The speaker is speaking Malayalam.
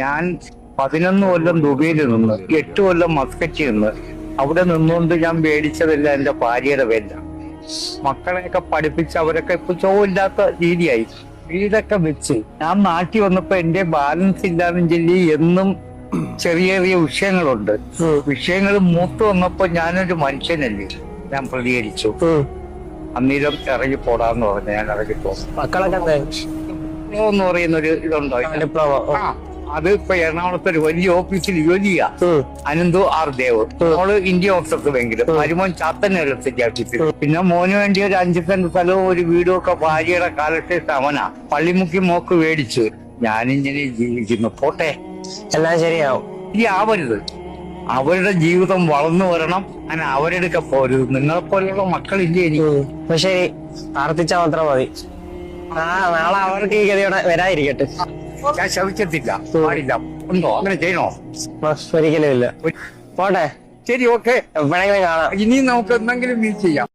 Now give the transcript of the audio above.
ഞാൻ 11 കൊല്ലം ദുബൈയിൽ നിന്ന് 8 കൊല്ലം മസ്കറ്റിൽ നിന്ന് അവിടെ നിന്നുകൊണ്ട് ഞാൻ മേടിച്ചതല്ല എന്റെ ഭാര്യയുടെ പേരില. മക്കളെയൊക്കെ പഠിപ്പിച്ച് അവരൊക്കെ ഇപ്പൊ ചോവില്ലാത്ത രീതിയായി. വീടൊക്കെ വെച്ച് ഞാൻ നാട്ടിൽ വന്നപ്പോ എന്റെ ബാലൻസ് ഇല്ലാന്നും ചൊല്ലി എന്നും ചെറിയ ചെറിയ വിഷയങ്ങളുണ്ട്. വിഷയങ്ങൾ മൂത്ത് വന്നപ്പോ ഞാനൊരു മനുഷ്യനല്ലേ, ഞാൻ പ്രതികരിച്ചു. അന്നേരം ഇറങ്ങി പോടാന്ന് പറഞ്ഞു. ഞാൻ ഇറങ്ങി പോകും. മക്കളൊക്കെ എന്ന് പറയുന്നൊരു ഇതുണ്ടോ? അത് ഇപ്പൊ എറണാകുളത്ത് ഒരു വലിയ ഓഫീസിൽ ജോലിയാ. അനന്തു ആർ ദേവ്. മോള് ഇന്ത്യ ഓഫീസർക്ക് ഭയങ്കര മരുമോൻ ചാത്തന്നെടുത്ത് ഓഫീസിൽ. പിന്നെ മോന് വേണ്ടി ഒരു 5 സെന്റ് സ്ഥലവും ഒരു വീടും ഒക്കെ ഭാര്യയുടെ കാലത്തെ സമന പള്ളിമുക്കി മോക്ക് മേടിച്ചു. ഞാനിങ്ങനെ ജീവിക്കുന്നു. പോട്ടെ, എല്ലാം ശരിയാവും. ഈ ആവരുത്. അവരുടെ ജീവിതം വളർന്നു വരണം. അങ്ങനെ അവരെടുക്ക പോരുത്. നിങ്ങളെ പോലെയുള്ള മക്കളില്ലേ എനിക്ക്. അപ്പൊ ശരി, പ്രാർത്ഥിച്ചാൽ മാത്രം മതി. നാളെ അവർക്ക് ഈ ഗതിയോടെ വരാതിരിക്കട്ടെ. ഞാൻ ശവിക്കത്തില്ല, പാടില്ല. ഉണ്ടോ? അങ്ങനെ ചെയ്യണോ? ഒരിക്കലും ഇല്ല. പോട്ടെ, ശരി, ഓക്കെ. എപ്പോഴെങ്കിലും കാണാം. ഇനി നമുക്ക് എന്തെങ്കിലും മീറ്റ് ചെയ്യാം.